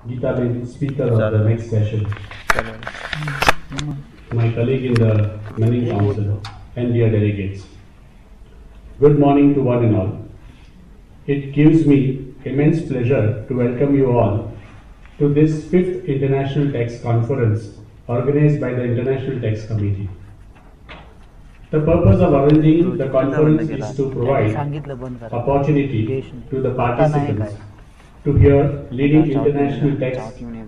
Geeta Jani, speaker of the next session, my colleague in the Manning Council, and dear delegates. Good morning to one and all. It gives me immense pleasure to welcome you all to this 5th International Tax Conference organized by the International Tax Committee. The purpose of arranging the conference is to provide opportunity to the participants to hear leading international tax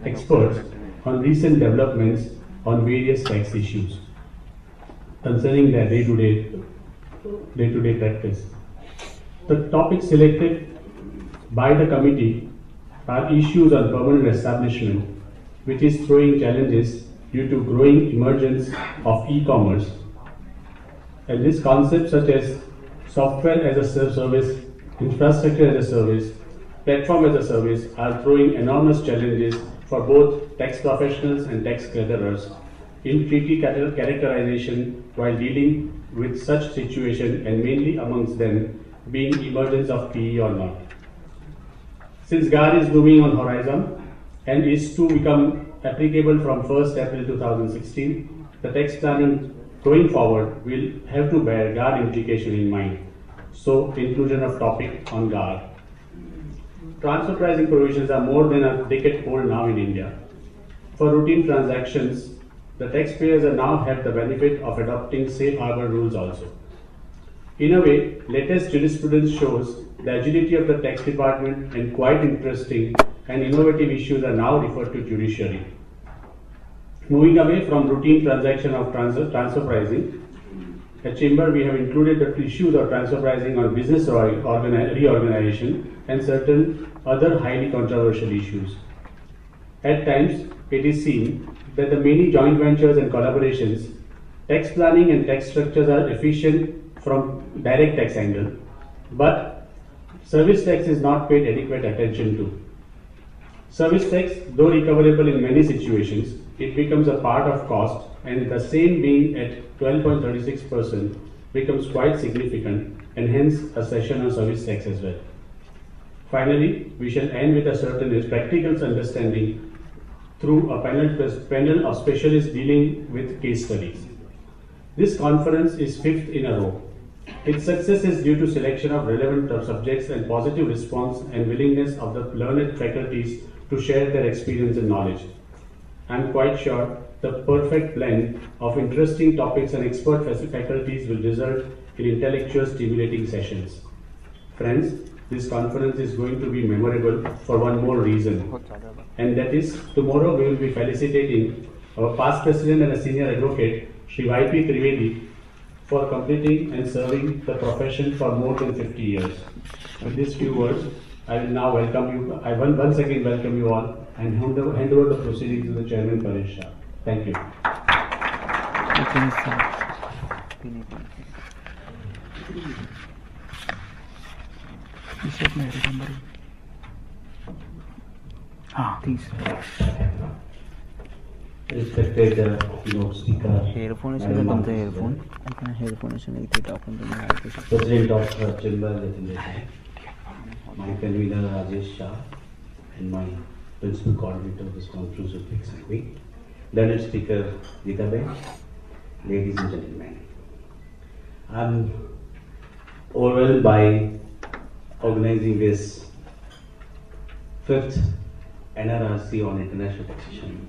experts on recent developments on various tax issues concerning their day-to-day practice. The topics selected by the committee are issues on permanent establishment, which is throwing challenges due to growing emergence of e-commerce, and these concepts such as software as a service, infrastructure as a service, platform as a service are throwing enormous challenges for both tax professionals and tax gatherers in treaty characterization while dealing with such situation, and mainly amongst them being emergence of PE or not. Since GAR is looming on horizon and is to become applicable from 1st April 2016, the tax planning going forward will have to bear GAR implication in mind. So, inclusion of topic on GAR. Transfer pricing provisions are more than a decade old now in India. For routine transactions, the taxpayers now have the benefit of adopting safe harbor rules also. In a way, latest jurisprudence shows the agility of the tax department, and quite interesting and innovative issues are now referred to judiciary. Moving away from routine transaction of transfer pricing, at Chamber we have included the issues of transfer pricing on business reorganization and certain other highly controversial issues. At times, it is seen that the many joint ventures and collaborations, tax planning and tax structures are efficient from direct tax angle, but service tax is not paid adequate attention to. Service tax, though recoverable in many situations, it becomes a part of cost, and the same being at 12.36% becomes quite significant, and hence a session on service tax as well. Finally, we shall end with a certain practical understanding through a panel of specialists dealing with case studies. This conference is 5th in a row. Its success is due to selection of relevant subjects and positive response and willingness of the learned faculties to share their experience and knowledge. I am quite sure the perfect blend of interesting topics and expert faculties will result in intellectual stimulating sessions. Friends, this conference is going to be memorable for one more reason, and that is tomorrow we will be felicitating our past president and a senior advocate, Shri Y.P. Trivedi, for completing and serving the profession for more than 50 years. With these few words, I will now welcome you. I will once again welcome you all and hand over the proceedings to the Chairman Paresh Shah. Thank you. Respected keynote speaker, President of Chamber Legislation, my convener Rajesh Shah, and my principal coordinator of this conference of Fixing Week, learned speaker Geeta Jani, ladies and gentlemen. I am overwhelmed by organizing this 5th NRRC on international taxation,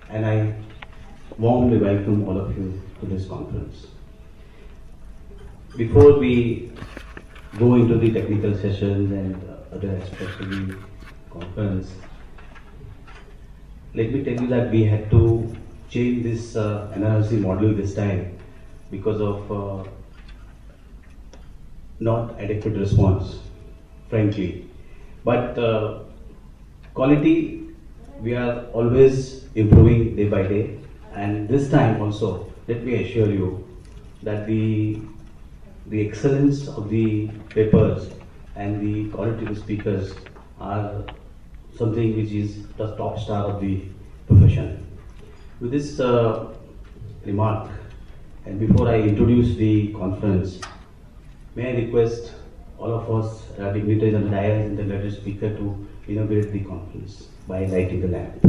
and I warmly welcome all of you to this conference. Before we go into the technical sessions and other aspects of the conference, let me tell you that we had to change this NRC model this time because of not adequate response, frankly. But quality, we are always improving day by day, and this time also, let me assure you that the excellence of the papers and the quality of the speakers are something which is the top star of the profession. With this remark, and before I introduce the conference, may I request all of us dignitaries and dais and the letter speaker to inaugurate the conference by lighting the lamp.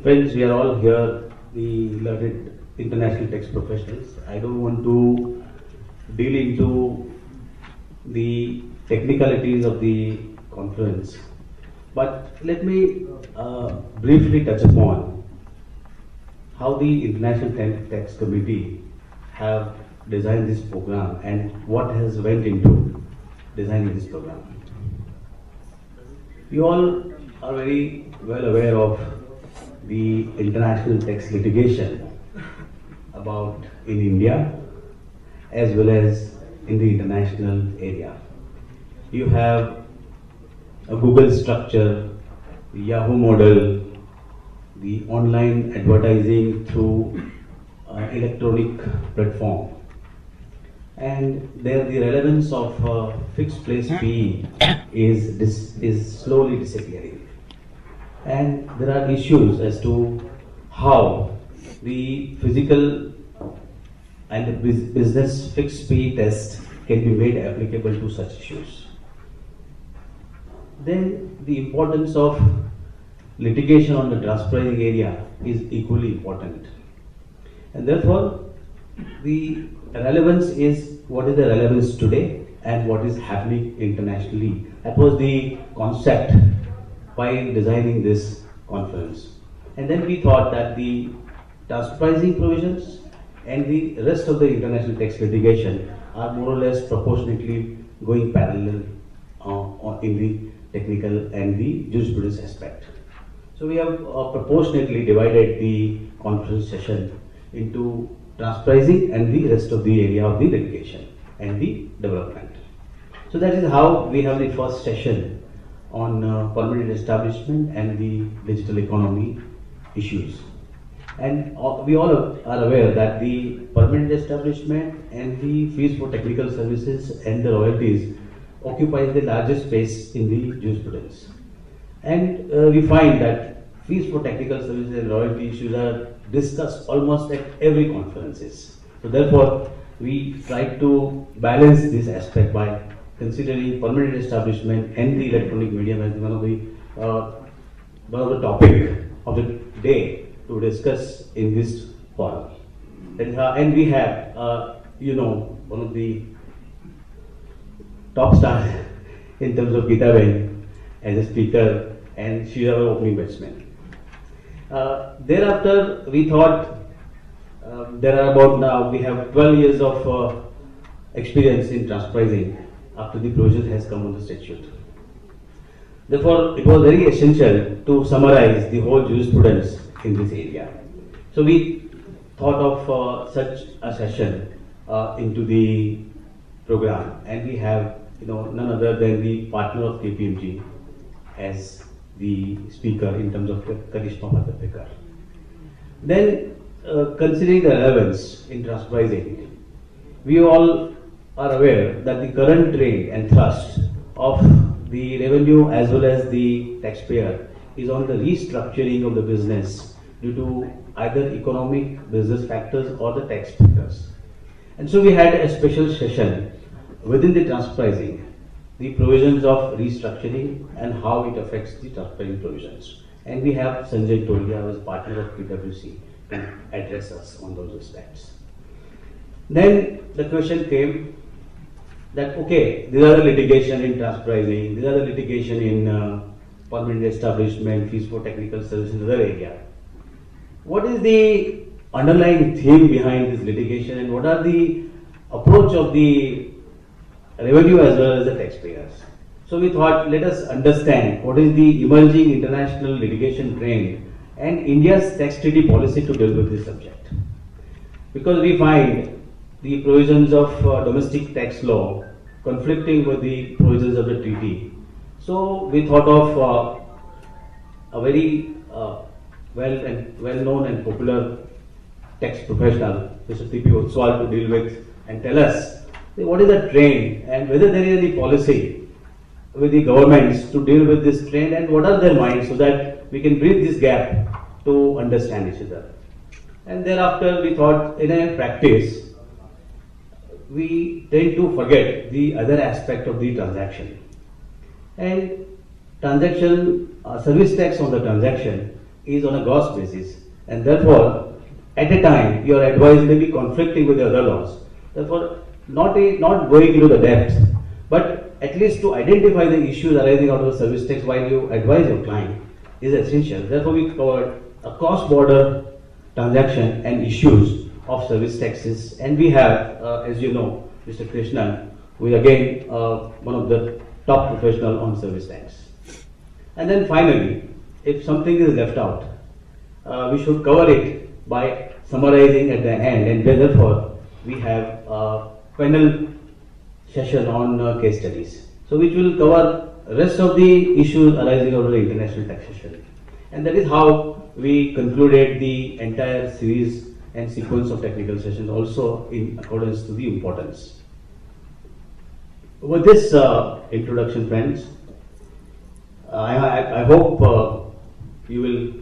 Friends, we are all here, the learned international text professionals. I don't want to deal into the technicalities of the conference, but let me briefly touch upon how the International Text Committee have designed this program and what has went into designing this program. You all are very well aware of the international text litigation about in India as well as in the international area. You have a Google structure, the Yahoo model, the online advertising through electronic platform, and there the relevance of fixed place fee is slowly disappearing. And there are issues as to how the physical and the business fixed fee test can be made applicable to such issues. Then the importance of litigation on the transfer pricing area is equally important. And therefore, the relevance is what is the relevance today and what is happening internationally. That was the concept while designing this conference. And then we thought that the transfer pricing provisions and the rest of the international text litigation are more or less proportionately going parallel in the technical and the jurisprudence aspect. So we have proportionately divided the conference session into transfer pricing and the rest of the area of the litigation and the development. So that is how we have the first session on permanent establishment and the digital economy issues. And we all are aware that the permanent establishment and the fees for technical services and the royalties occupies the largest space in the jurisprudence. And we find that fees for technical services and royalty issues are discussed almost at every conferences. So therefore, we try to balance this aspect by considering permanent establishment and the electronic medium as one of the topic of the day to discuss in this forum. And we have, one of the top stars in terms of Geeta Jani as a speaker, and she is our opening batsman. Thereafter, we thought there are about now, we have 12 years of experience in transpricing after the provision has come on the statute. Therefore, it was very essential to summarize the whole jurisprudence in this area. So we thought of such a session into the program, and we have none other than the partner of KPMG as the speaker in terms of Karishma Bhattapekar. Then, considering the relevance in transpricing, we all are aware that the current trend and thrust of the revenue as well as the taxpayer is on the restructuring of the business due to either economic business factors or the tax factors. And so we had a special session within the transpricing, the provisions of restructuring and how it affects the transpricing provisions. And we have Sanjay Tolia, who is partner of PwC, to address us on those aspects. Then the question came that, okay, these are the litigation in transpricing, these are the litigation in permanent establishment, fees for technical services in other area. What is the underlying theme behind this litigation, and what are the approach of the revenue as well as the taxpayers? So we thought, let us understand what is the emerging international litigation trend and India's tax treaty policy to deal with this subject. Because we find the provisions of domestic tax law conflicting with the provisions of the treaty. So we thought of a very well-known and popular tax professional, Mr. T.P. Oswal, to deal with and tell us what is the trend and whether there is any policy with the governments to deal with this trend and what are their minds, so that we can bridge this gap to understand each other. And thereafter we thought, in a practice, we tend to forget the other aspect of the transaction. And transaction, service tax on the transaction is on a gross basis, and therefore at a time your advice may be conflicting with the other laws. Therefore, not going into the depth, but at least to identify the issues arising out of the service tax while you advise your client is essential. Therefore, we covered a cross-border transaction and issues of service taxes, and we have, as you know, Mr. Krishnan, who is again one of the top professional on service tax. And then finally, if something is left out, we should cover it by summarizing at the end, and therefore we have a panel session on case studies, so which will cover rest of the issues arising out of the international taxation. And that is how we concluded the entire series and sequence of technical sessions, also in accordance to the importance. With this introduction, friends, I hope you will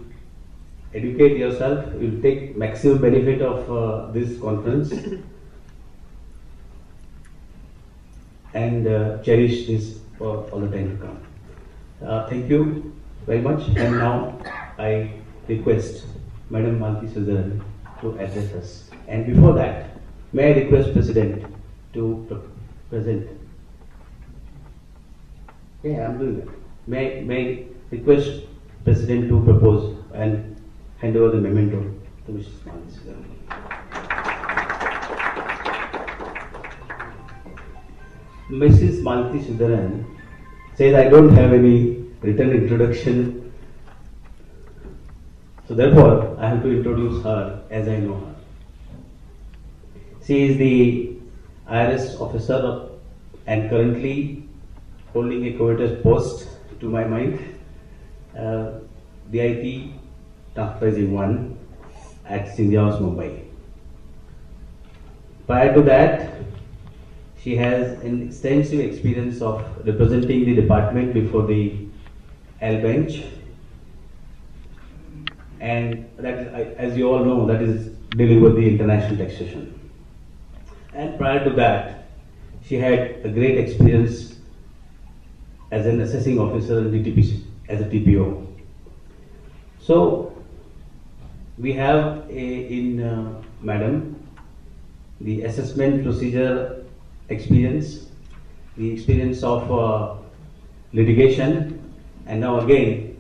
educate yourself, you will take maximum benefit of this conference and cherish this for all the time to come. Thank you very much, and now I request Madam Malathi Shridharan to address us. And before that, may I request President to present. Yeah, I'm doing that. May I request President to propose and hand over the memento to Mrs. Malathi Shridharan. Mrs. Malathi Shridharan says, I don't have any written introduction, so therefore I have to introduce her as I know her. She is the IRS officer and currently holding a covetous post, to my mind, DIT Transpricing 1 at Sindhya House, Mumbai. Prior to that, she has an extensive experience of representing the department before the L bench and that is, as you all know, that is dealing with the international taxation. And prior to that, she had a great experience as an assessing officer in the TPC, as a TPO. So we have in Madam the assessment procedure experience, the experience of litigation, and now again,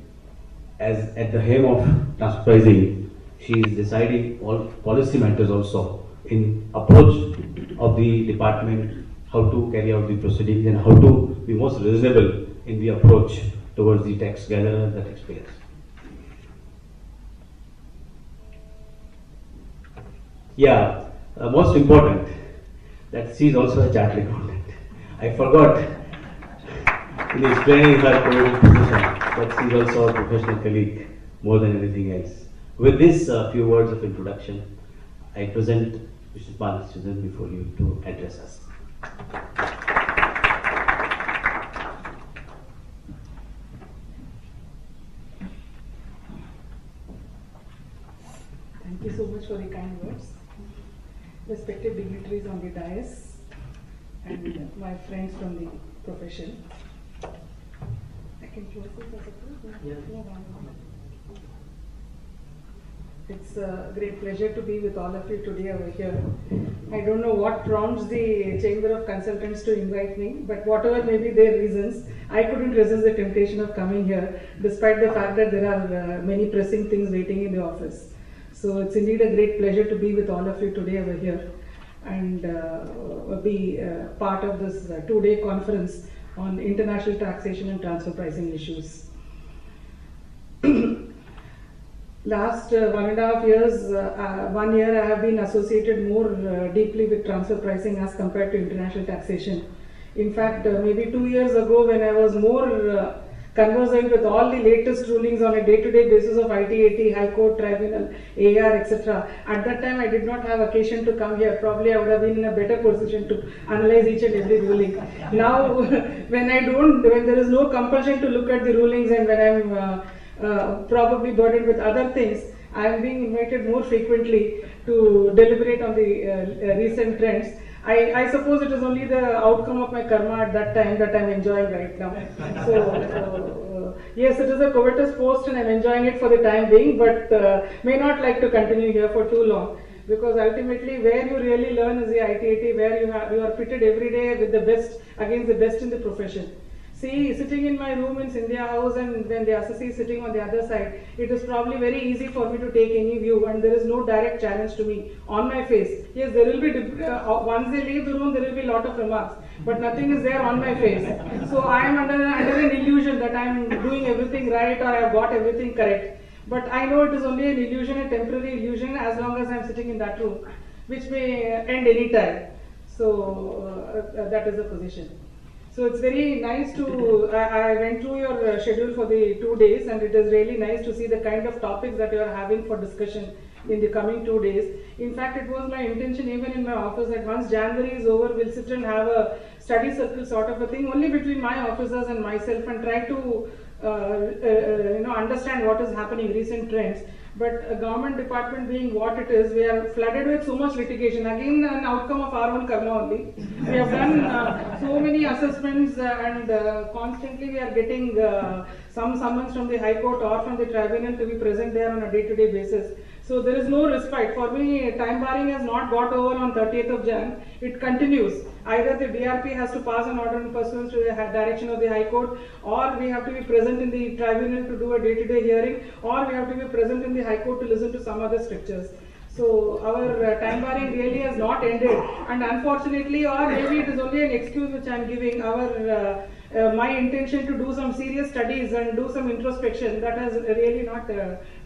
as at the helm of transfer pricing, she is deciding all policy matters also in approach of the department, how to carry out the proceedings and how to be most reasonable in the approach towards the tax gatherer and the taxpayers. Yeah, most important that she is also a chartered accountant. I forgot in explaining her position that she is also a professional colleague more than anything else. With this few words of introduction, I present Mr. Malathi Shridharan before you to address us. Thank you so much for the kind words. Respected dignitaries on the dais and my friends from the profession. I can close this as a group? Yeah. It's a great pleasure to be with all of you today over here. I don't know what prompts the Chamber of Consultants to invite me, but whatever may be their reasons, I couldn't resist the temptation of coming here, despite the fact that there are many pressing things waiting in the office. So it's indeed a great pleasure to be with all of you today over here and be part of this two-day conference on international taxation and transfer pricing issues. Last 1.5 years, 1 year I have been associated more deeply with transfer pricing as compared to international taxation. In fact, maybe 2 years ago when I was more conversant with all the latest rulings on a day-to-day basis of ITAT, High Court, Tribunal, AR, etc. At that time I did not have occasion to come here. Probably I would have been in a better position to analyze each and every ruling. Now when there is no compulsion to look at the rulings and when I'm probably burdened with other things, I am being invited more frequently to deliberate on the recent trends. I suppose it is only the outcome of my karma at that time that I am enjoying right now. So yes, it is a covetous post and I am enjoying it for the time being, but may not like to continue here for too long, because ultimately where you really learn is the ITAT, where you are pitted every day with the best against the best in the profession. See, sitting in my room in Scindia House and when the assessee is sitting on the other side, it is probably very easy for me to take any view and there is no direct challenge to me on my face. Yes, there will be, once they leave the room, there will be a lot of remarks, but nothing is there on my face. So I am under an illusion that I am doing everything right or I have got everything correct. But I know it is only an illusion, a temporary illusion, as long as I am sitting in that room, which may end any time. So that is the position. So it's very nice to, I went through your schedule for the 2 days and it is really nice to see the kind of topics that you are having for discussion in the coming 2 days. In fact, it was my intention even in my office that once January is over, we'll sit and have a study circle sort of a thing only between my officers and myself and try to understand what is happening, recent trends. But a government department being what it is, we are flooded with so much litigation. Again, an outcome of our own karma only. We have done so many assessments and constantly we are getting some summons from the High Court or from the Tribunal to be present there on a day-to-day basis. So there is no respite. For me, time barring has not got over on 30th of Jan. It continues. Either the DRP has to pass an order in pursuance to the direction of the High Court, or we have to be present in the Tribunal to do a day-to-day hearing, or we have to be present in the High Court to listen to some other strictures. So our time barring really has not ended, and unfortunately, or maybe it is only an excuse which I am giving, my intention to do some serious studies and do some introspection, that has really not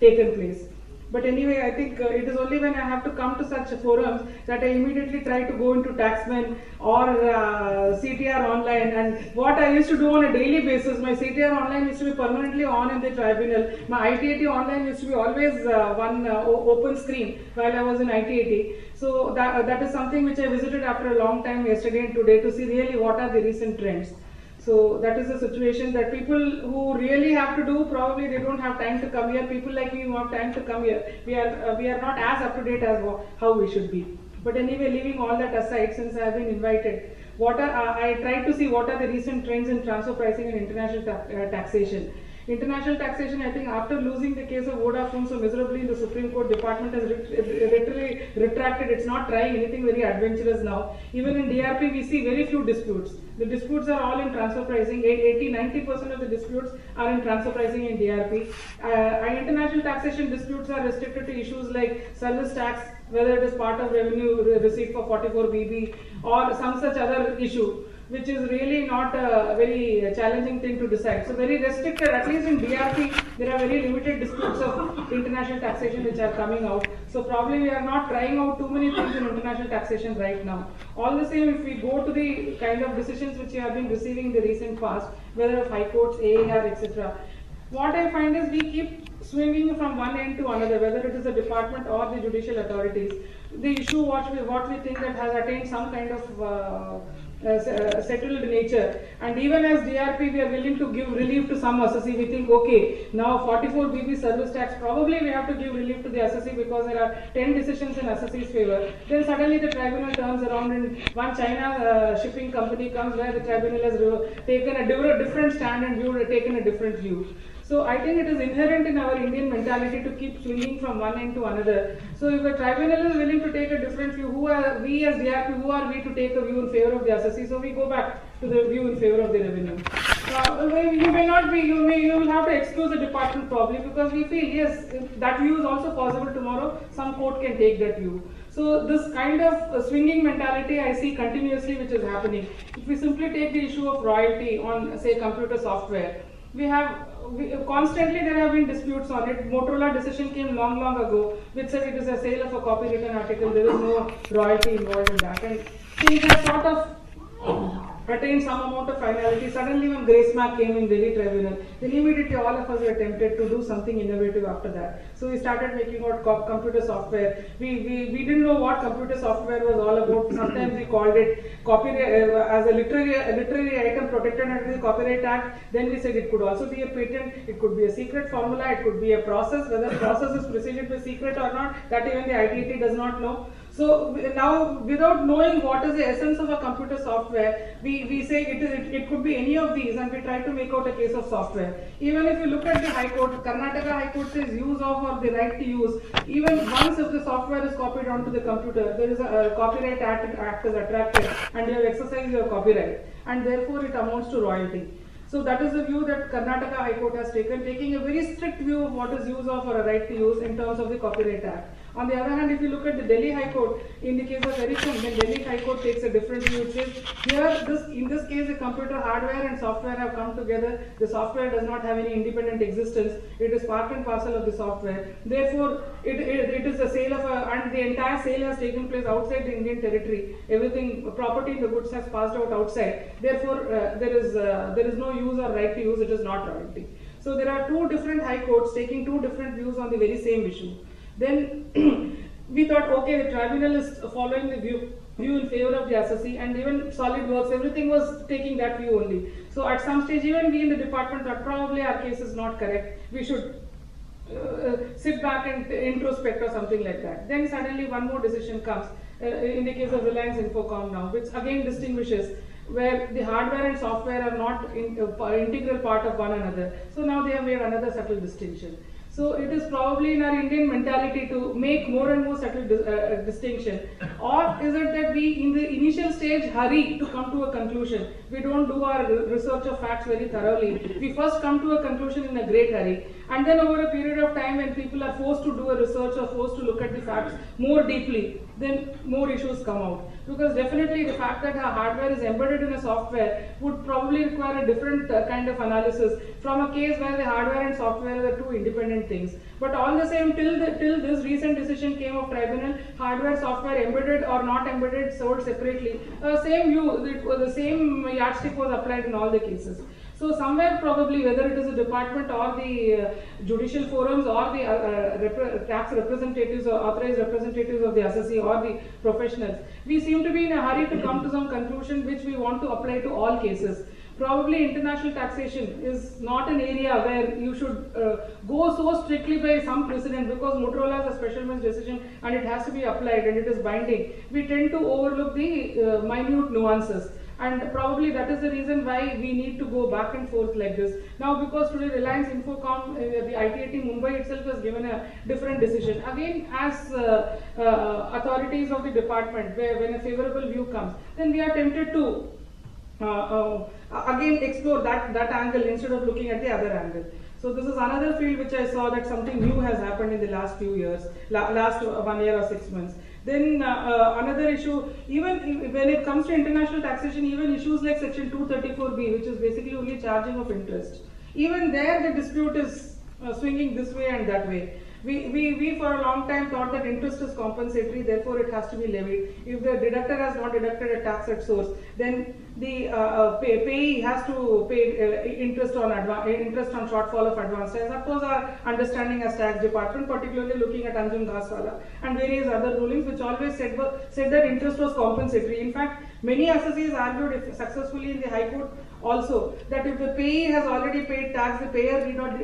taken place. But anyway, I think it is only when I have to come to such forums that I immediately try to go into Taxman or CTR Online. And what I used to do on a daily basis, my CTR Online used to be permanently on in the tribunal. My ITAT Online used to be always one open screen while I was in ITAT. So that is something which I visited after a long time yesterday and today to see really what are the recent trends. So that is the situation, that people who really have to do, probably they don't have time to come here. People like me who have time to come here, we are not as up to date as how we should be. But anyway, leaving all that aside, since I have been invited, I tried to see what are the recent trends in transfer pricing and international taxation. International taxation, I think after losing the case of Vodafone so miserably in the Supreme Court, Department has literally retracted. It's not trying anything very adventurous now. Even in DRP, we see very few disputes. The disputes are all in transfer pricing. 80-90% of the disputes are in transfer pricing in DRP. International taxation disputes are restricted to issues like service tax, whether it is part of revenue receipt for 44BB or some such other issue, which is really not a very challenging thing to decide. So very restricted, at least in DRP, there are very limited disputes of international taxation which are coming out. So probably we are not trying out too many things in international taxation right now. All the same, if we go to the kind of decisions which we have been receiving in the recent past, whether of high courts, AAR, etc., what I find is we keep swinging from one end to another, whether it is the department or the judicial authorities. The issue what we think that has attained some kind of settled nature, and even as DRP we are willing to give relief to some assessee. We think, okay, now 44BB service tax, probably we have to give relief to the assessee because there are 10 decisions in assessee's favor. Then suddenly the tribunal turns around and one China shipping company comes where the tribunal has taken a different stand and taken a different view. So I think it is inherent in our Indian mentality to keep swinging from one end to another. So if a tribunal is willing to take a different view, who are we as DRP, who are we to take a view in favor of the assessee? So we go back to the view in favor of the revenue. You may not be, you will have to excuse the department probably, because we feel, yes, that view is also possible tomorrow, some court can take that view. So this kind of swinging mentality I see continuously which is happening. If we simply take the issue of royalty on, say, computer software, constantly there have been disputes on it. Motorola decision came long ago which said it is a sale of a copywritten article, there is no royalty involved in that, and things have sort of attained some amount of finality. Suddenly when Grace Mark came in Delhi tribunal, then immediately all of us were tempted to do something innovative after that. So we started making out computer software. We didn't know what computer software was all about. Sometimes we called it copyright as a literary item protected under the Copyright Act. Then we said it could also be a patent, it could be a secret formula, it could be a process. Whether the process is preceded by secret or not, that even the ITT does not know. So now, without knowing what is the essence of a computer software, we say it could be any of these, and we try to make out a case of software. Even if you look at the High Court, Karnataka High Court says use of or the right to use. Even once if the software is copied onto the computer, there is a Copyright Act is attracted, and you have exercised your copyright, and therefore it amounts to royalty. So that is the view that Karnataka High Court has taken, taking a very strict view of what is use of or a right to use in terms of the Copyright Act. On the other hand, if you look at the Delhi High Court, in the case of Ericsson, then Delhi High Court takes a different view. It says in this case, the computer hardware and software have come together. The software does not have any independent existence. It is part and parcel of the software. Therefore, it is a sale of and the entire sale has taken place outside the Indian territory. Everything, property in the goods has passed out outside. Therefore, there is no use or right to use. It is not royalty. So there are two different high courts taking two different views on the very same issue. Then we thought, okay, the tribunal is following the view in favor of the assessee, and even SolidWorks, everything was taking that view only. So at some stage, even we in the department thought probably our case is not correct. We should sit back and introspect or something like that. Then suddenly one more decision comes in the case of Reliance Infocom now, which again distinguishes where the hardware and software are not integral part of one another. So now they have made another subtle distinction. So it is probably in our Indian mentality to make more and more subtle distinction, or is it that we in the initial stage hurry to come to a conclusion? We don't do our research of facts very thoroughly. We first come to a conclusion in a great hurry, and then over a period of time when people are forced to do a research or forced to look at the facts more deeply, then more issues come out. Because definitely the fact that our hardware is embedded in a software would probably require a different kind of analysis from a case where the hardware and software are two independent things. But all the same, till this recent decision came of tribunal, hardware, software, embedded or not embedded, sold separately. Same view, the same yardstick was applied in all the cases. So somewhere probably, whether it is the department or the judicial forums or the tax representatives or authorized representatives of the assessee or the professionals, we seem to be in a hurry to come to some conclusion which we want to apply to all cases. probably international taxation is not an area where you should go so strictly by some precedent, because Motorola has a special bench decision and it has to be applied and it is binding. We tend to overlook the minute nuances. And probably that is the reason why we need to go back and forth like this. Now, because today Reliance Infocom, the ITIT Mumbai itself has given a different decision. Again, as authorities of the department, when a favorable view comes, then we are tempted to again explore that angle instead of looking at the other angle. So this is another field which I saw that something new has happened in the last few years, last 1 year or 6 months. Then another issue, even when it comes to international taxation, even issues like section 234B, which is basically only charging of interest, even there the dispute is swinging this way and that way. We for a long time thought that interest is compensatory, therefore it has to be levied. If the deductor has not deducted a tax at source, then the payee has to pay interest on shortfall of advance tax. That was our understanding as tax department, particularly looking at Anjum Daswala and various other rulings which always said that interest was compensatory. In fact, many assessees argued successfully in the High Court also that if the payee has already paid tax, the payer need not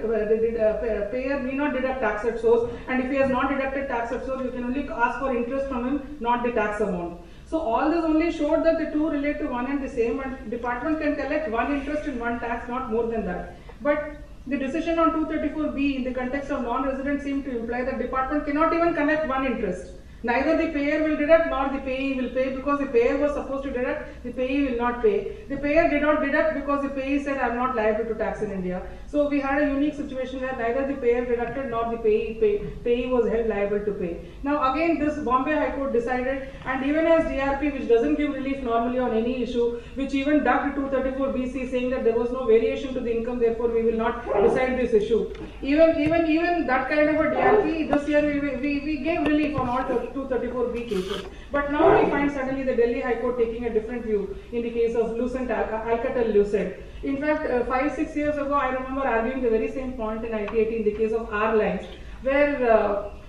deduct tax at source, and if he has not deducted tax at source, you can only ask for interest from him, not the tax amount. So all this only showed that the two relate to one and the same, and department can collect one interest in one tax, not more than that. But the decision on 234B in the context of non-resident seemed to imply that department cannot even collect one interest. Neither the payer will deduct nor the payee will pay, because the payer was supposed to deduct, the payee will not pay. The payer did not deduct because the payee said, I am not liable to tax in India. So we had a unique situation where neither the payer deducted nor the payee was held liable to pay. Now again, this Bombay High Court decided, and even as DRP, which doesn't give relief normally on any issue, which even ducked 234BC saying that there was no variation to the income, therefore we will not decide this issue. Even that kind of a DRP, this year we gave relief on all 234B cases. But now we find suddenly the Delhi High Court taking a different view in the case of Alcatel-Lucent. In fact, 5-6 years ago, I remember arguing the very same point in ITIT in the case of R-Lines, where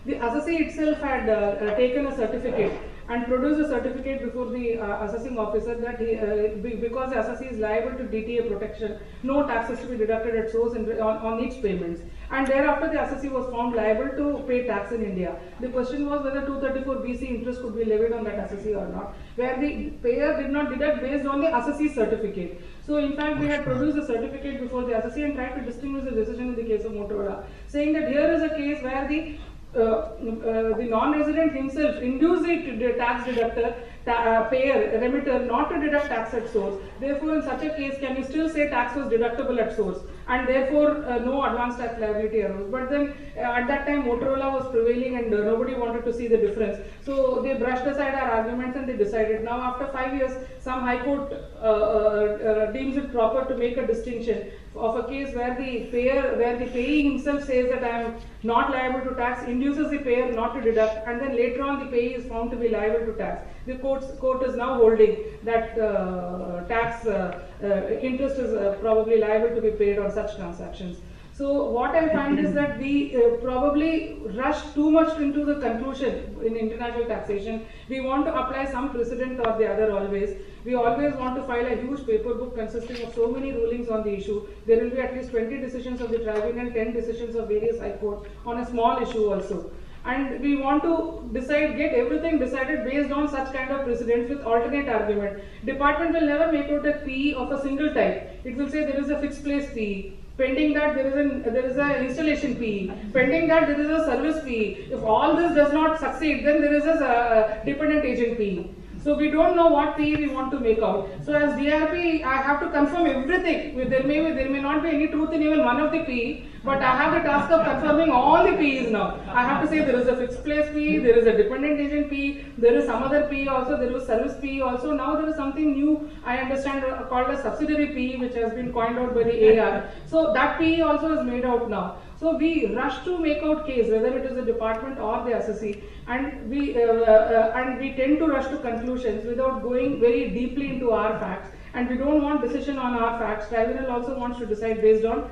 the assessee itself had taken a certificate and produced a certificate before the assessing officer that because the assessee is liable to DTA protection, no tax is to be deducted at source on each payments. And thereafter the assessee was found liable to pay tax in India. The question was whether 234BC interest could be levied on that assessee or not, where the payer did not deduct based on the assessee certificate. So in fact we had produced a certificate before the assessee and tried to distinguish the decision in the case of Motorola, saying that here is a case where the non-resident himself induced the tax deductor, payer, remitter not to deduct tax at source. Therefore, in such a case, can you still say tax was deductible at source? And therefore, no advance tax liability arose. But then, at that time, Motorola was prevailing and nobody wanted to see the difference. So, they brushed aside our arguments and they decided. Now, after 5 years, some High Court deems it proper to make a distinction of a case where the payee himself says that I am not liable to tax, induces the payer not to deduct, and then later on the payee is found to be liable to tax. The court is now holding that tax interest is probably liable to be paid on such transactions. So what I find is that we probably rush too much into the conclusion in international taxation. We want to apply some precedent or the other always. We always want to file a huge paper book consisting of so many rulings on the issue. There will be at least 20 decisions of the tribunal, 10 decisions of various high courts on a small issue also. And we want to get everything decided based on such kind of precedents with alternate argument. Department will never make out a PE of a single type. It will say there is a fixed place PE. Pending that there is an installation PE. Pending that there is a service PE. If all this does not succeed, then there is a dependent agent PE. So we don't know what PE we want to make out. So as DRP, I have to confirm everything. There may not be any truth in even one of the PE, but I have the task of confirming all the PEs now. I have to say there is a fixed place PE, there is a dependent agent PE, there is some other PE also, there is service PE also. Now there is something new, I understand, called a subsidiary PE, which has been coined out by the AR. So that PE also is made out now. So we rush to make out case, whether it is the department or the assessee, and we tend to rush to conclusions without going very deeply into our facts. And we don't want decision on our facts. Tribunal also wants to decide based on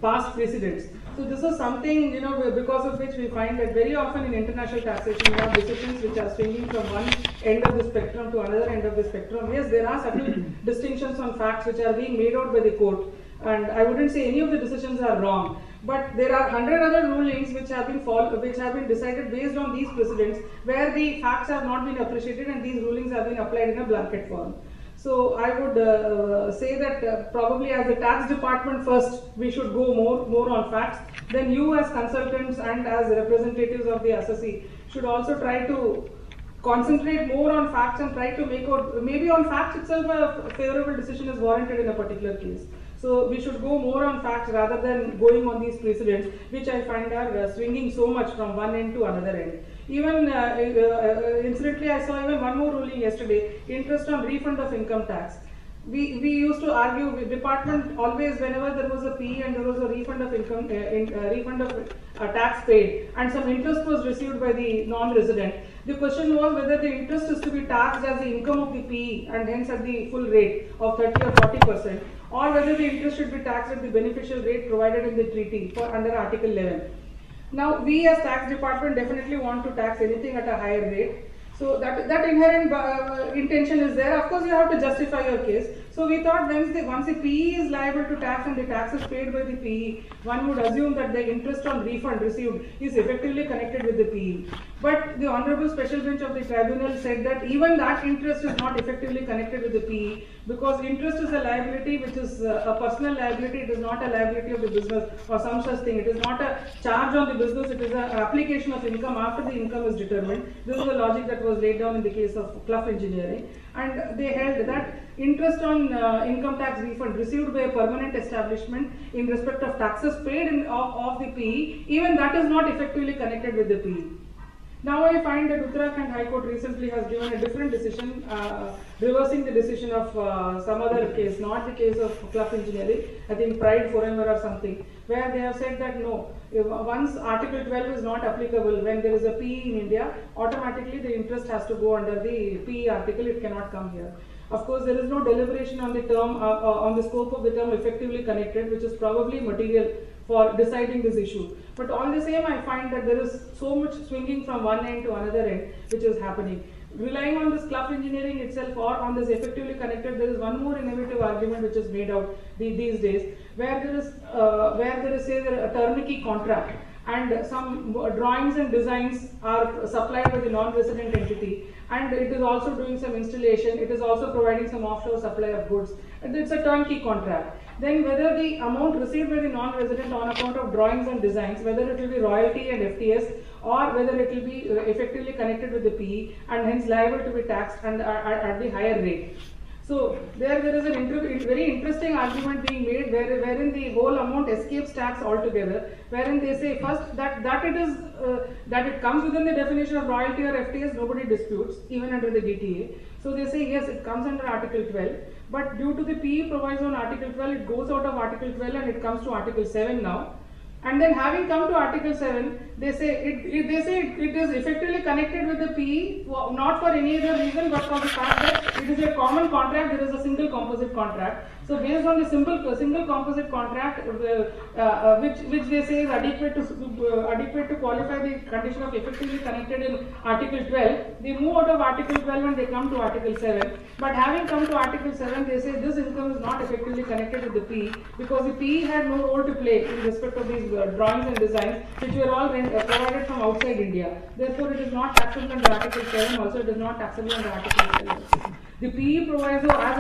past precedents. So this is something, because of which we find that very often in international taxation we have decisions which are swinging from one end of the spectrum to another end of the spectrum. Yes, there are subtle distinctions on facts which are being made out by the court, and I wouldn't say any of the decisions are wrong. But there are 100 other rulings which have been decided based on these precedents, where the facts have not been appreciated and these rulings have been applied in a blanket form. So I would say that probably as the tax department first, we should go more on facts. Then you as consultants and as representatives of the assessee should also try to concentrate more on facts and try to make out, maybe on facts itself a favorable decision is warranted in a particular case. So we should go more on facts rather than going on these precedents, which I find are swinging so much from one end to another end. Even incidentally, I saw even one more ruling yesterday: interest on refund of income tax. We used to argue with department always whenever there was a PE and there was a refund of income, refund of tax paid, and some interest was received by the non-resident. The question was whether the interest is to be taxed as the income of the PE and hence at the full rate of 30 or 40%, or whether the interest should be taxed at the beneficial rate provided in the treaty for under Article 11. Now, we as tax department definitely want to tax anything at a higher rate. So that inherent intention is there. Of course, you have to justify your case. So we thought once the PE is liable to tax and the tax is paid by the PE, one would assume that the interest on refund received is effectively connected with the PE. But the Honorable Special Bench of the Tribunal said that even that interest is not effectively connected with the PE, because interest is a liability which is a personal liability. It is not a liability of the business or some such thing. It is not a charge on the business. It is an application of income after the income is determined. This is the logic that was laid down in the case of Clough Engineering, and they held that interest on income tax refund received by a permanent establishment in respect of taxes paid of the PE, even that is not effectively connected with the PE. Now I find that Uttarakhand High Court recently has given a different decision, reversing the decision of some other case, not the case of Clough Engineering, I think Pride Forever or something, where they have said that no, once Article 12 is not applicable, when there is a PE in India, automatically the interest has to go under the PE article, it cannot come here. Of course, there is no deliberation on the term, on the scope of the term effectively connected, which is probably material for deciding this issue. But all the same, I find that there is so much swinging from one end to another end, which is happening. Relying on this Clough Engineering itself or on this effectively connected, there is one more innovative argument which is made out these days, where there is say a turnkey contract, and some drawings and designs are supplied by the non-resident entity, and it is also doing some installation, it is also providing some offshore supply of goods, and it's a turnkey contract. Then whether the amount received by the non-resident on account of drawings and designs, whether it will be royalty and FTS, or whether it will be effectively connected with the PE and hence liable to be taxed and at the higher rate. So there is a very interesting argument being made wherein the whole amount escapes tax altogether, wherein they say first that it comes within the definition of royalty or FTS, nobody disputes, even under the DTA. So they say yes, it comes under Article 12, but due to the PE proviso on Article 12, it goes out of Article 12 and it comes to Article 7 now. And then having come to Article 7, they say it is effectively connected with the PE, not for any other reason but for the fact that it is a common contract, there is a single composite contract. So based on the single composite contract, which they say is adequate to qualify the condition of effectively connected in Article 12, they move out of Article 12 and they come to Article 7. But having come to Article 7, they say this income is not effectively connected with the PE because the PE had no role to play in respect of these drawings and designs which were all provided from outside India. Therefore, it is not taxable under Article 7. Also, it is not taxable under Article 7. The PE proviso, as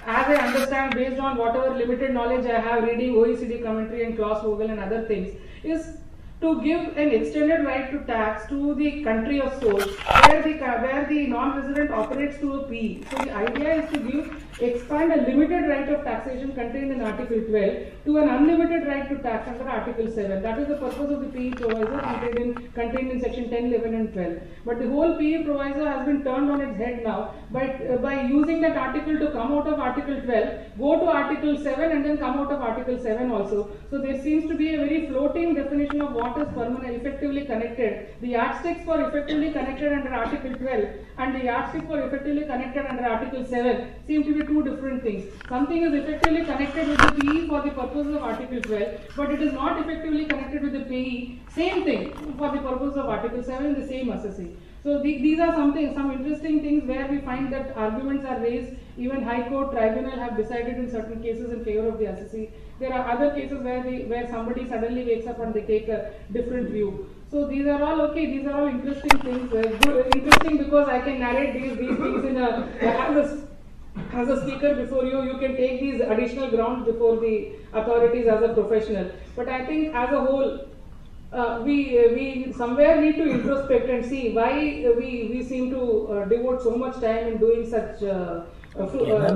I understand, based on whatever limited knowledge I have reading OECD commentary and Klaus Vogel and other things, is to give an extended right to tax to the country of source where the non-resident operates through a PE. So the idea is to expand a limited right of taxation contained in Article 12 to an unlimited right to tax under Article 7. That is the purpose of the PE proviso contained in Section 10, 11 and 12. But the whole PE proviso has been turned on its head now by using that article to come out of Article 12, go to Article 7 and then come out of Article 7 also. So there seems to be a very floating definition of what what is permanent, effectively connected. The yardsticks for effectively connected under Article 12 and the yardsticks for effectively connected under Article 7 seem to be two different things. Something is effectively connected with the PE for the purposes of Article 12, but it is not effectively connected with the PE. Same thing for the purpose of Article 7, the same assessee. So these are some interesting things where we find that arguments are raised. Even High Court tribunal have decided in certain cases in favor of the assessee. There are other cases where somebody suddenly wakes up and they take a different view. So these are all okay. These are all interesting things. Interesting because I can narrate these things in as a speaker before you. You can take these additional grounds before the authorities as a professional. But I think as a whole, we somewhere need to introspect and see why we seem to devote so much time in doing such these are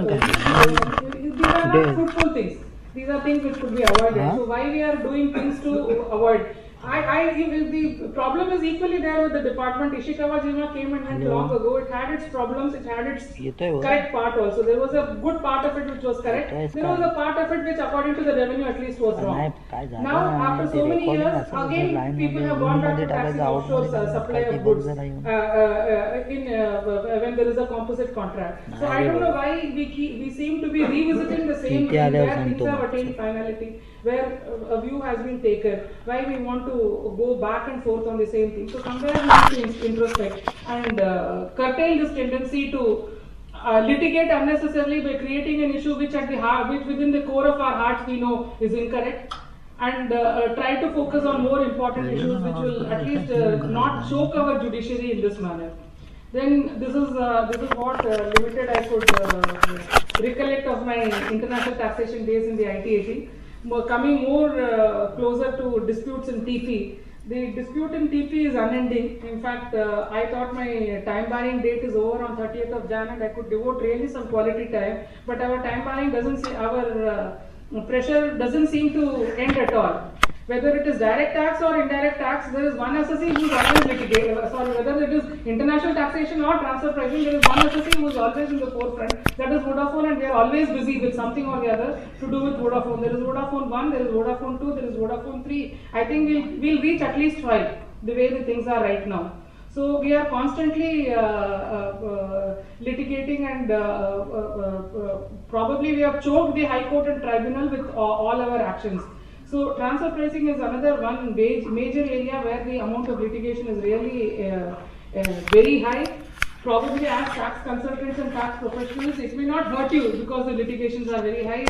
not fruitful things. These are things which could be avoided. So why we are doing things to avoid? The problem is equally there with the department. Ishikawa Jima came and went long ago. It had its problems, it had its correct part also. There was a good part of it which was correct. There was a part of it which according to the revenue at least was wrong. Now after so many years, again people have gone back to taxing offshore supply of goods when there is a composite contract. So I don't know why we seem to be revisiting the same thing where things have attained finality, where a view has been taken, why we want to go back and forth on the same thing. So somewhere we need to introspect and curtail this tendency to litigate unnecessarily by creating an issue which at the heart, which within the core of our hearts we know is incorrect, and try to focus on more important issues which will at least not choke our judiciary in this manner. Then this is what limited I could recollect of my international taxation days in the IT-18. Coming more closer to disputes in TP. The dispute in TP is unending. In fact, I thought my time barring date is over on 30th of Jan and I could devote really some quality time. But our time barring doesn't see, our pressure doesn't seem to end at all. Whether it is direct tax or indirect tax, there is one assessee who is always litigating. Whether it is international taxation or transfer pricing, there is one assessee who is always in the forefront. That is Vodafone, and we are always busy with something or the other to do with Vodafone. There is Vodafone 1, there is Vodafone 2, there is Vodafone 3. I think we'll reach at least 5 the way the things are right now. So we are constantly litigating and probably we have choked the High Court and Tribunal with all our actions. So transfer pricing is another one major area where the amount of litigation is really very high. Probably as tax consultants and tax professionals, it may not hurt you because the litigations are very high.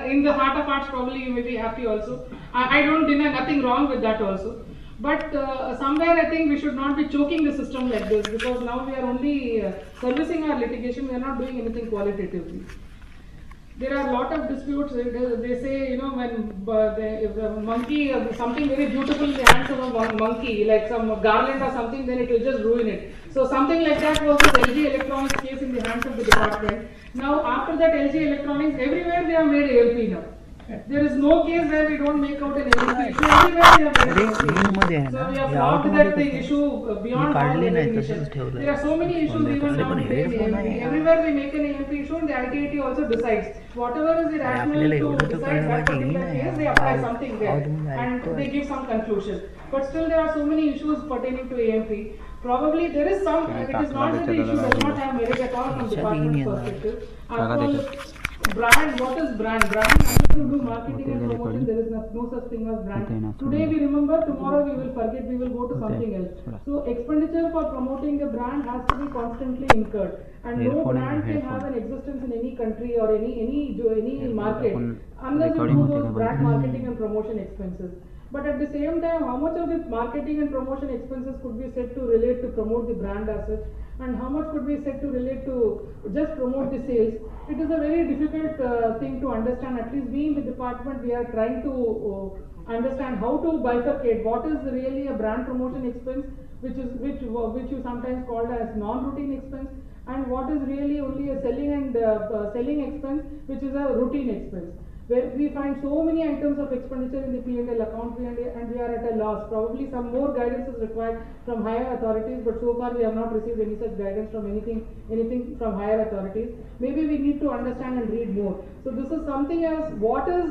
In the heart of hearts, probably you may be happy also. I don't deny nothing wrong with that also. But somewhere I think we should not be choking the system like this, because now we are only servicing our litigation, we are not doing anything qualitatively. There are a lot of disputes. They say, when if a monkey, something very beautiful in the hands of a monkey, like some garland or something, then it will just ruin it. So something like that was the LG Electronics case in the hands of the department. Now after that LG Electronics, everywhere they have made ALP now. There is no case where we don't make out an ALP issue. Everywhere we have made ALP. So we have found that the issue beyond all recognition. There are so many issues even now today. Everywhere we make an ALP issue, and the ITAT also decides. Whatever is the rationale to decide that particular case, they apply something there and they give some conclusion. But still there are so many issues pertaining to AMP. Probably there is some, it is not that the issue does not have merit at all from department perspective. Brand, what is brand? Brand has to do marketing and promotion. There is no such thing as brand. Today we remember, tomorrow we will forget, we will go to something else. So expenditure for promoting a brand has to be constantly incurred. And no brand can have an existence in any country or any market unless it do those brand marketing and promotion expenses. But at the same time, how much of the marketing and promotion expenses could be said to relate to promote the brand as such, and how much could be said to relate to just promote the sales? It is a very difficult thing to understand. At least we in the department, we are trying to understand how to bifurcate what is really a brand promotion expense, which you sometimes called as non-routine expense, and what is really only a selling expense, which is a routine expense. where we find so many items of expenditure in the P&L account and we are at a loss. Probably some more guidance is required from higher authorities, but so far we have not received any such guidance from anything from higher authorities. Maybe we need to understand and read more. So this is something as what is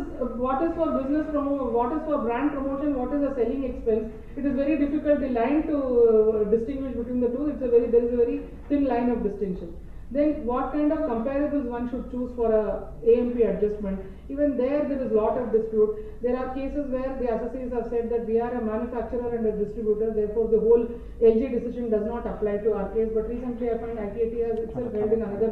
for business promotion, what is for brand promotion, what is a selling expense. It is very difficult, the line to distinguish between the two. There is a very thin line of distinction. Then what kind of comparables one should choose for a AMP adjustment? Even there is a lot of dispute. There are cases where the associates have said that we are a manufacturer and a distributor, therefore the whole LG decision does not apply to our case. But recently I find ITAT has itself held in another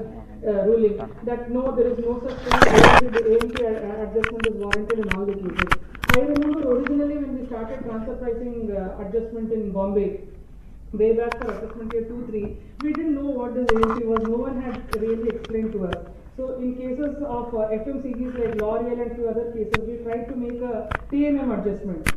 ruling that no, there is no such thing. The AMP adjustment is warranted in all the cases. I remember originally when we started transfer pricing adjustment in Bombay, way back for assessment year 2-3, we didn't know what this AMP was. No one had really explained to us. So in cases of FMCGs like L'Oreal and few other cases, we tried to make a TNM adjustment.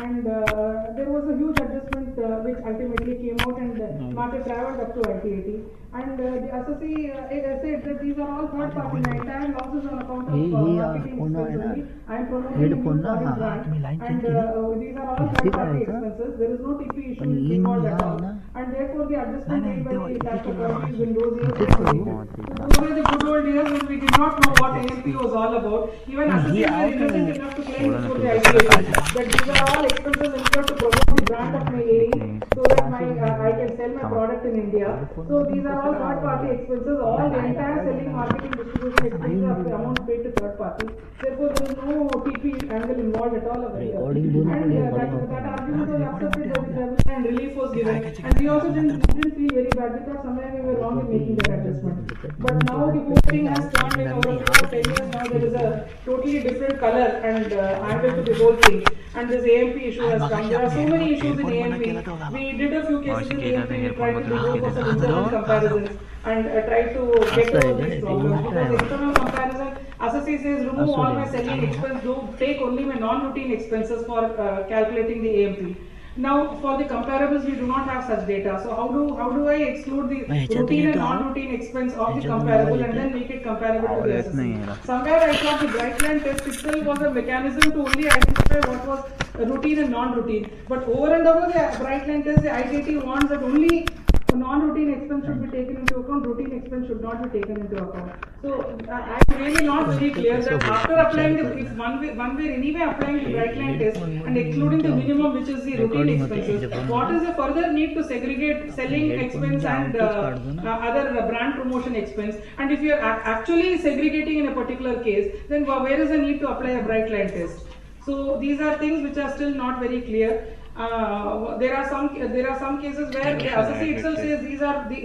And there was a huge adjustment which ultimately came out and market travelled up to ITAT. And the associate said that these are all third party. My entire losses on account of marketing expense only. I am promoting a new foreign brand. And these are all third party expenses. There is no TP issue involved at all. And therefore the adjustment made by the tax authorities in those years was completed. So those were the good old years when we did not know what AMP was all about. Even associates were innocent enough to claim before the ITAT that these are all expenses incurred to promote the brand of my AE so that I can sell my product in India. So these are all third party expenses. All the entire selling, marketing, distribution expenses are the amount paid to third party. Therefore there is no TP angle involved at all over here. And that argument was accepted by the tribunal and relief was given. And we also didn't feel very bad. We thought somewhere we were wrong in making that adjustment. But now the whole thing has turned in over 10 years. Now there is a totally different color and angle to the whole thing. And this AMP issue has come. There are so many issues in AMP. We did a few cases in AMP. We tried to go for some internal comparisons and tried to get over these problems. Because internal comparison, associate says remove all my selling expense, take only my non-routine expenses for calculating the AMP. Now for the comparables we do not have such data. So how do I exclude the routine and non-routine expense of the comparable and then make it comparable to the assessment? Somewhere I thought the bright line test itself was a mechanism to only identify what was routine and non-routine. But over and above the bright line test, the ITT wants that only non-routine expense should be taken into account, routine expense should not be taken into account. So I'm really not very clear that after applying if one way anyway applying the bright line test and excluding the minimum which is the routine expenses, what is the further need to segregate selling expense and other brand promotion expense? And if you are actually segregating in a particular case, then where is the need to apply a bright line test? So these are things which are still not very clear. There are some cases where the associate itself says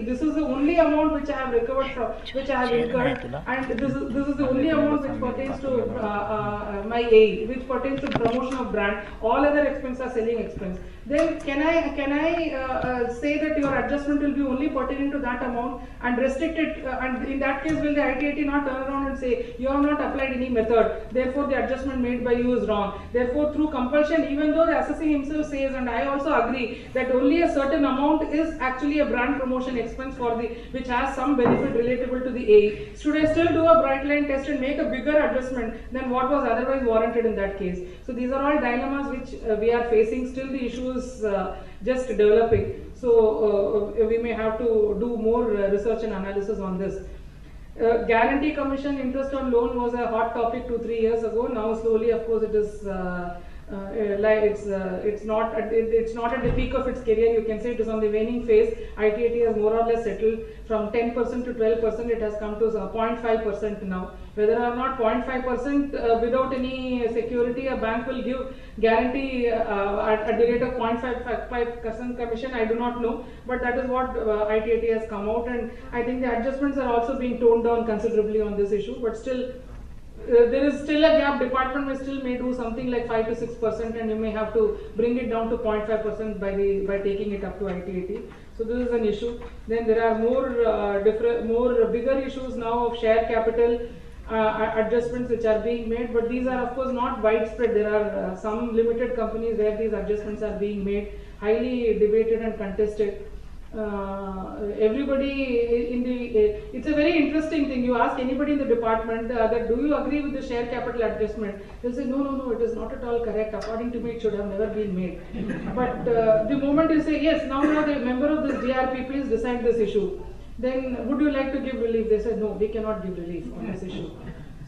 this is the only amount which I have recovered from, which I have incurred, and this is the only amount which pertains to my AE, which pertains to promotion of brand. All other expenses are selling expense. Then can I say that your adjustment will be only pertaining to that amount and restrict it? And in that case, will the ITAT not turn around and say you have not applied any method, therefore the adjustment made by you is wrong? Therefore, through compulsion, even though the assessee himself says, and I also agree that only a certain amount is actually a brand promotion expense for which has some benefit relatable to the AE. Should I still do a bright line test and make a bigger adjustment than what was otherwise warranted in that case? So these are all dilemmas which we are facing. Still the issue is just developing. So we may have to do more research and analysis on this. Guarantee commission interest on loan was a hot topic 2-3 years ago. Now slowly, of course, it is it's not at the peak of its career. You can say it is on the waning phase. ITAT has more or less settled from 10% to 12%. It has come to 0.5% now. Whether or not 0.5% without any security, a bank will give guarantee at the rate of 0.5% commission, I do not know. But that is what ITAT has come out, and I think the adjustments are also being toned down considerably on this issue. But still, there is still a gap. Department may do something like 5 to 6%, and you may have to bring it down to 0.5% by taking it up to ITAT. So this is an issue. Then there are more bigger issues now of share capital adjustments which are being made, but these are of course not widespread. There are some limited companies where these adjustments are being made, highly debated and contested. everybody in the, it's a very interesting thing. You ask anybody in the department that do you agree with the share capital adjustment? They'll say, no, it is not at all correct. According to me, it should have never been made. But the moment you say, yes, now the member of this DRP, please decide this issue. Then would you like to give relief? They said, no, we cannot give relief on this issue.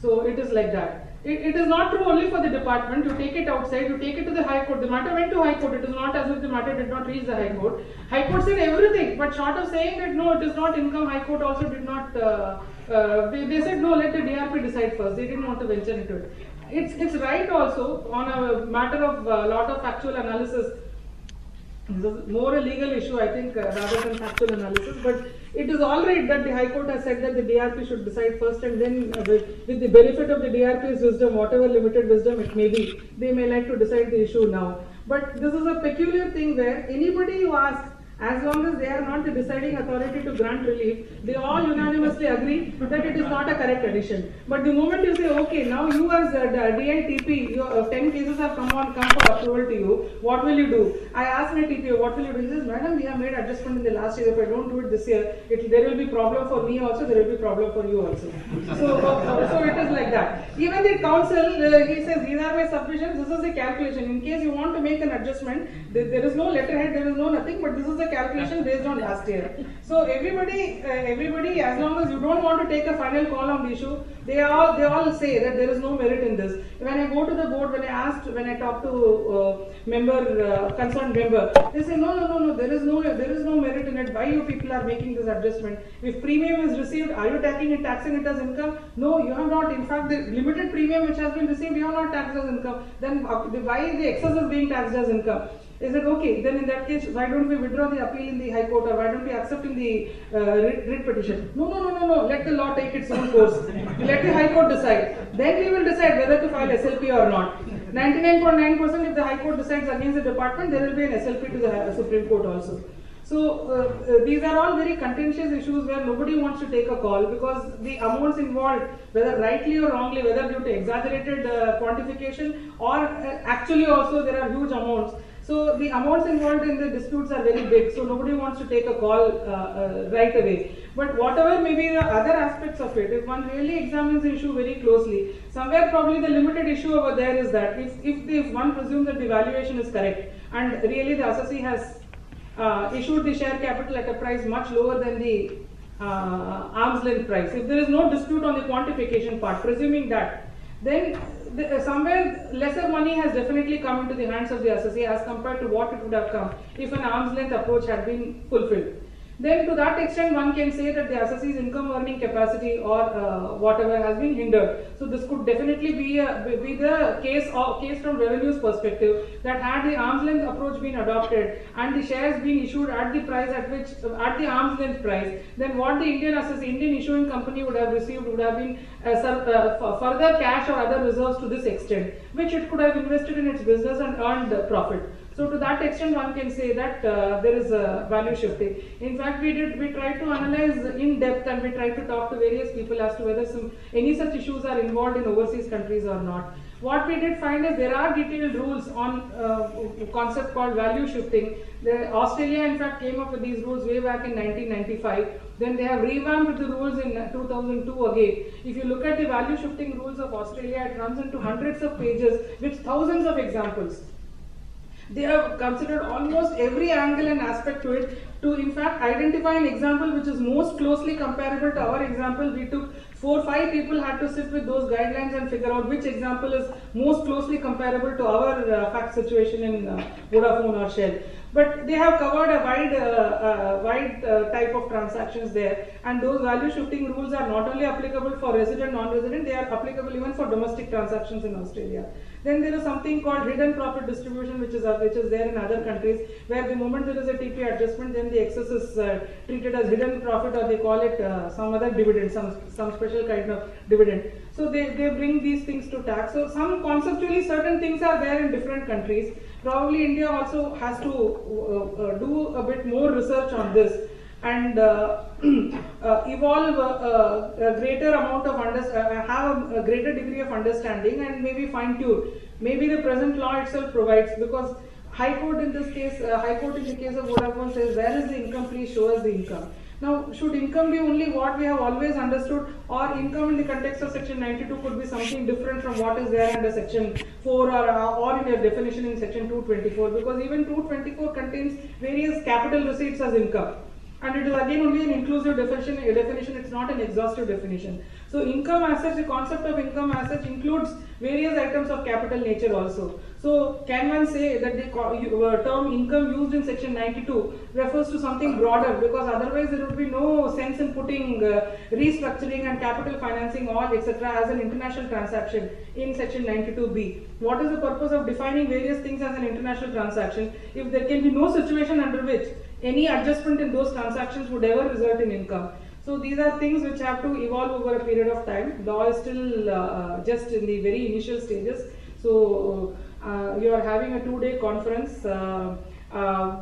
So it is like that. It is not true only for the department. You take it outside, you take it to the High Court. The matter went to High Court. It is not as if the matter did not reach the High Court. High Court said everything, but short of saying that no, it is not income, High Court also did not, they said no, let the DRP decide first. They didn't want to venture into it. It's right also on a matter of lot of factual analysis. This is more a legal issue, I think, rather than factual analysis. But it is all right that the High Court has said that the DRP should decide first, and then with the benefit of the DRP's wisdom, whatever limited wisdom it may be, they may like to decide the issue now. But this is a peculiar thing where anybody who asks, as long as they are not the deciding authority to grant relief, they all unanimously agree that it is not a correct addition. But the moment you say, okay, now you as DNTP, 10 cases have come for approval to you, what will you do? I asked my TPO, what will you do? He says, madam, we have made adjustment in the last year. If I don't do it this year, there will be problem for me also, there will be problem for you also. So it is like that. Even the council, he says, these are my submissions, this is the calculation. In case you want to make an adjustment, there is no letterhead, there is no nothing, but this is the calculation based on last year. So everybody, as long as you don't want to take a final call on the issue, they all say that there is no merit in this. When I go to the board, when I talk to concerned member, they say no, there is no merit in it. Why you people are making this adjustment? If premium is received, are you taxing it as income? No, you have not. In fact, the limited premium which has been received, you have not taxed as income. Then why the excess is being taxed as income? Is it okay? Then in that case, why don't we withdraw the appeal in the High Court, or why don't we accept in the writ petition? No. Let the law take its own course. Let the High Court decide. Then we will decide whether to file SLP or not. 99.9% if the High Court decides against the department, there will be an SLP to the Supreme Court also. So these are all very contentious issues where nobody wants to take a call, because the amounts involved, whether rightly or wrongly, whether due to exaggerated quantification or actually also there are huge amounts. So the amounts involved in the disputes are very big, so nobody wants to take a call right away. But whatever may be the other aspects of it, if one really examines the issue very closely, somewhere probably the limited issue over there is that if one presumes that the valuation is correct, and really the assessee has issued the share capital at a price much lower than the arm's length price, if there is no dispute on the quantification part, presuming that, then somewhere lesser money has definitely come into the hands of the assessee as compared to what it would have come if an arm's length approach had been fulfilled. Then to that extent one can say that the assessee's income earning capacity or whatever has been hindered. So this could definitely be the case from revenue's perspective, that had the arm's length approach been adopted and the shares being issued at the price at the arm's length price, then what the Indian issuing company would have received would have been further cash or other reserves to this extent, which it could have invested in its business and earned profit. So to that extent one can say that there is a value shifting. In fact, we tried to analyze in depth, and we tried to talk to various people as to whether any such issues are involved in overseas countries or not. What we did find is there are detailed rules on a concept called value shifting. Australia in fact came up with these rules way back in 1995. Then they have revamped the rules in 2002 again. If you look at the value shifting rules of Australia, it runs into hundreds of pages with thousands of examples. They have considered almost every angle and aspect to it to in fact identify an example which is most closely comparable to our example. We took 4 or 5 people had to sit with those guidelines and figure out which example is most closely comparable to our fact situation in Vodafone or Shell. But they have covered a wide type of transactions there, and those value shifting rules are not only applicable for resident, non-resident, they are applicable even for domestic transactions in Australia. Then there is something called hidden profit distribution, which is there in other countries, where the moment there is a TP adjustment, then the excess is treated as hidden profit, or they call it some other dividend, some special kind of dividend. So they bring these things to tax. So some conceptually certain things are there in different countries. Probably India also has to do a bit more research on this and evolve a greater amount of have a greater degree of understanding, and maybe fine tune. Maybe the present law itself provides, because High Court in this case, High Court in the case of Vodafone says, where is the income? Please show us the income. Now, should income be only what we have always understood, or income in the context of section 92 could be something different from what is there under section 4 or in your definition in section 224, because even 224 contains various capital receipts as income. And it is again only an inclusive definition, it's not an exhaustive definition. So income as such, the concept of income as such includes various items of capital nature also. So can one say that the term income used in section 92 refers to something broader, because otherwise there would be no sense in putting restructuring and capital financing all etc. as an international transaction in section 92B. What is the purpose of defining various things as an international transaction if there can be no situation under which any adjustment in those transactions would ever result in income? So these are things which have to evolve over a period of time. Law is still just in the very initial stages. So you are having a 2-day conference.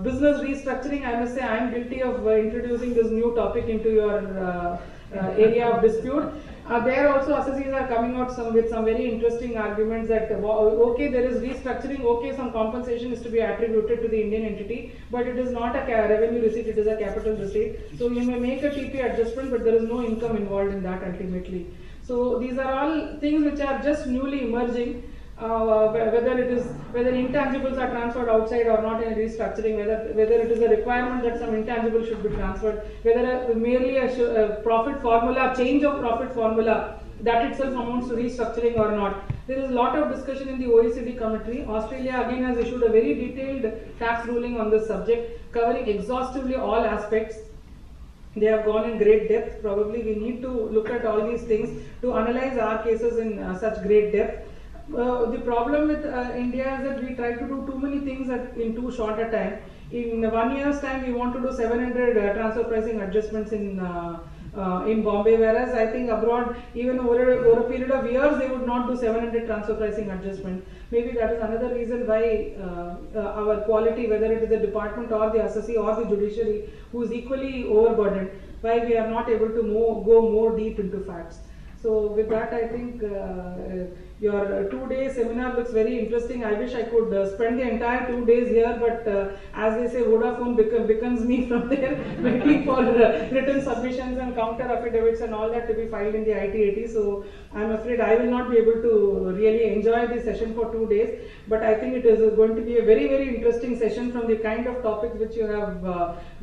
Business restructuring, I must say I am guilty of introducing this new topic into your area of dispute. There also assessees are coming out with some very interesting arguments that okay, there is restructuring, okay, some compensation is to be attributed to the Indian entity, but it is not a revenue receipt, it is a capital receipt. So you may make a TP adjustment, but there is no income involved in that ultimately. So these are all things which are just newly emerging. Whether intangibles are transferred outside or not in restructuring, whether it is a requirement that some intangibles should be transferred, whether merely a profit formula, change of profit formula, that itself amounts to restructuring or not. There is a lot of discussion in the OECD commentary. Australia again has issued a very detailed tax ruling on this subject, covering exhaustively all aspects. They have gone in great depth. Probably we need to look at all these things to analyze our cases in such great depth. The problem with India is that we try to do too many things in too short a time. In 1 year's time, we want to do 700 transfer pricing adjustments in Bombay, whereas I think abroad, even over a period of years, they would not do 700 transfer pricing adjustments. Maybe that is another reason why our quality, whether it is the department or the assessee or the judiciary, who is equally overburdened, why we are not able to go more deep into facts. So with that, I think your 2-day seminar looks very interesting. I wish I could spend the entire 2 days here, but as they say, Vodafone beckons me from there, waiting for written submissions and counter affidavits and all that to be filed in the ITAT. So I'm afraid I will not be able to really enjoy this session for 2 days. But I think it is going to be a very, very interesting session from the kind of topics which you have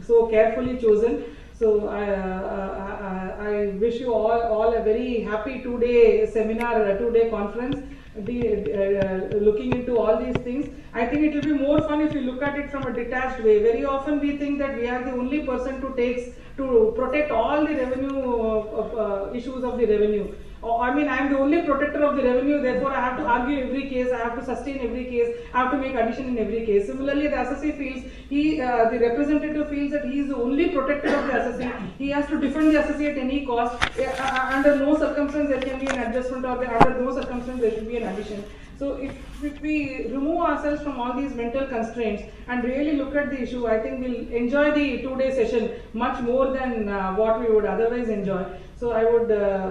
so carefully chosen. So I wish you all a very happy 2-day seminar, 2-day conference, looking into all these things. I think it will be more fun if you look at it from a detached way. Very often we think that we are the only person to protect all the revenue issues of the revenue. I mean, I am the only protector of the revenue, therefore I have to argue every case, I have to sustain every case, I have to make addition in every case. Similarly, the assessee feels, the representative feels that he is the only protector of the assessee. He has to defend the assessee at any cost. Under no circumstance there can be an adjustment, or under no circumstance there should be an addition. So if we remove ourselves from all these mental constraints and really look at the issue, I think we'll enjoy the 2-day session much more than what we would otherwise enjoy. So I would,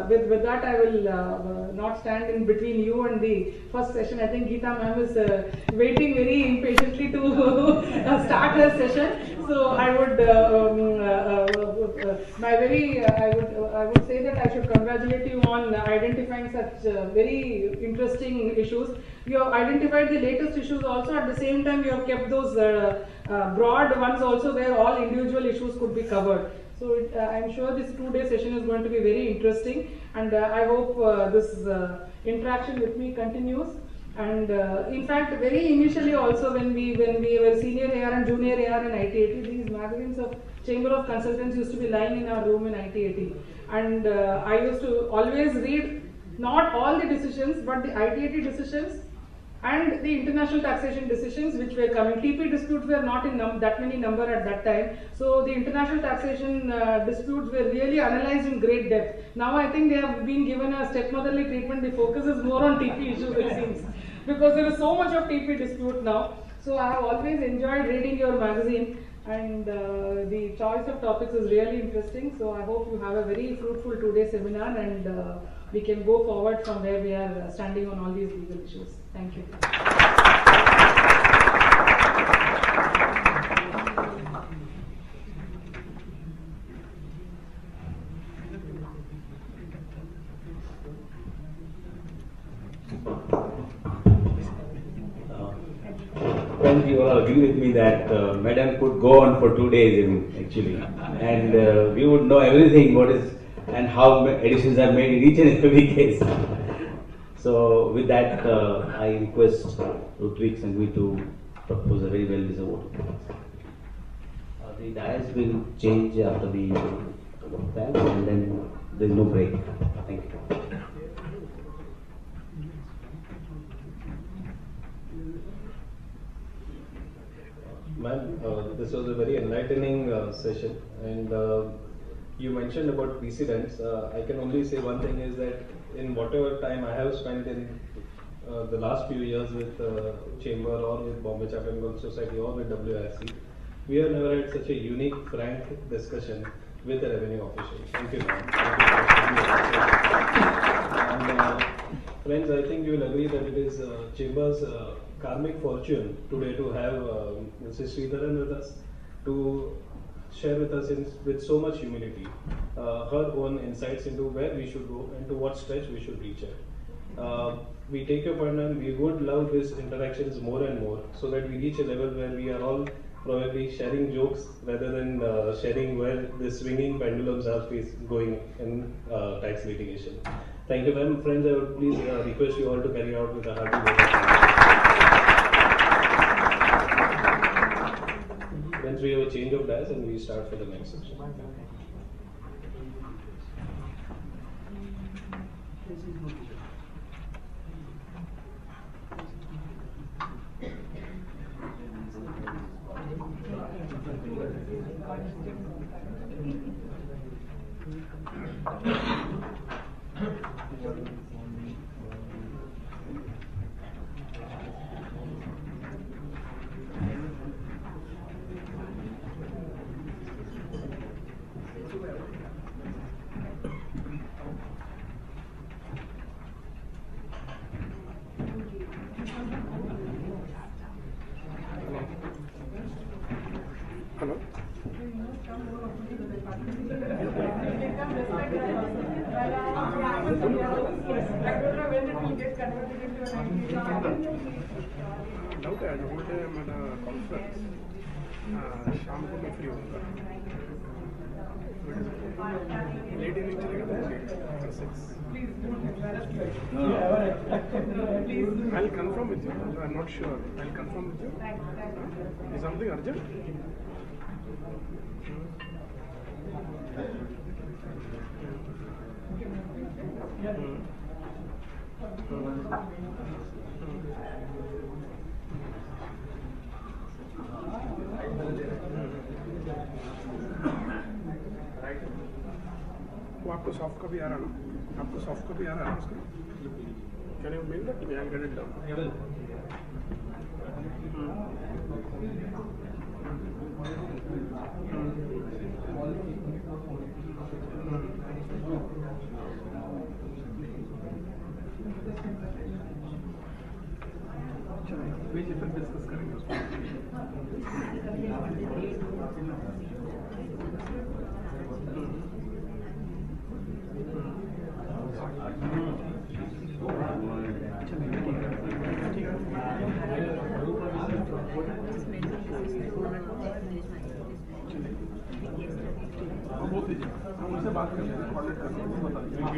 with that, I will not stand in between you and the first session. I think Geeta ma'am is waiting very impatiently to start her session. So I would, I would say that I should congratulate you on identifying such very interesting issues. You have identified the latest issues also. At the same time, you have kept those broad ones also, where all individual issues could be covered. So I'm sure this 2-day session is going to be very interesting, and I hope this interaction with me continues. And in fact, very initially also when we were senior AR and junior AR in ITAT, these magazines of Chamber of Consultants used to be lying in our room in ITAT. And I used to always read not all the decisions, but the ITAT decisions and the international taxation decisions which were coming. TP disputes were not in that many number at that time. So the international taxation disputes were really analyzed in great depth. Now I think they have been given a stepmotherly treatment. The focus is more on TP issues, it seems, because there is so much of TP dispute now. So I have always enjoyed reading your magazine, and the choice of topics is really interesting. So I hope you have a very fruitful 2-day seminar, and we can go forward from where we are standing on all these legal issues. Thank you. Friends, you all agree with me that Madam could go on for 2 days actually, and we would know everything what is and how additions are made in each and every case. So with that, I request Rutrix and me to propose a very well-deserved vote. The diets will change after the time, and then there is no break. Thank you. Ma'am, this was a very enlightening session, and you mentioned about precedents. I can only say one thing is that in whatever time I have spent in the last few years with Chamber or with Bombay Chapter and Golf Society or with WRC, we have never had such a unique, frank discussion with a revenue official. Thank you, ma'am. And friends, I think you will agree that it is Chamber's karmic fortune today to have Mrs. Shridharan with us, to share with us with so much humility her own insights into where we should go and to what stretch we should reach at. We take your point and we would love these interactions more and more so that we reach a level where we are all probably sharing jokes rather than sharing where the swinging pendulums are going in tax litigation. Thank you, ma'am. Friends, I would please request you all to carry out with a hearty vote. Friends, we have a change of dice and we start for the next section. Hello? Doubt है whole day हमारा conference शाम को मैं free होऊंगा late evening चलेगा तो 6 I'll confirm with you. I'm not sure. I'll confirm with you. Is something urgent? वो आपको सॉफ्ट कॉपी आ रहा ना? आपको सॉफ्ट कॉपी आ रहा है उसका? Can you mail that to me? I'll get it done. फिर डिस्कस करेंगे उसको. हम उनसे बात करते हैं, कॉन्टेक्ट करते हैं, बता दीजिए.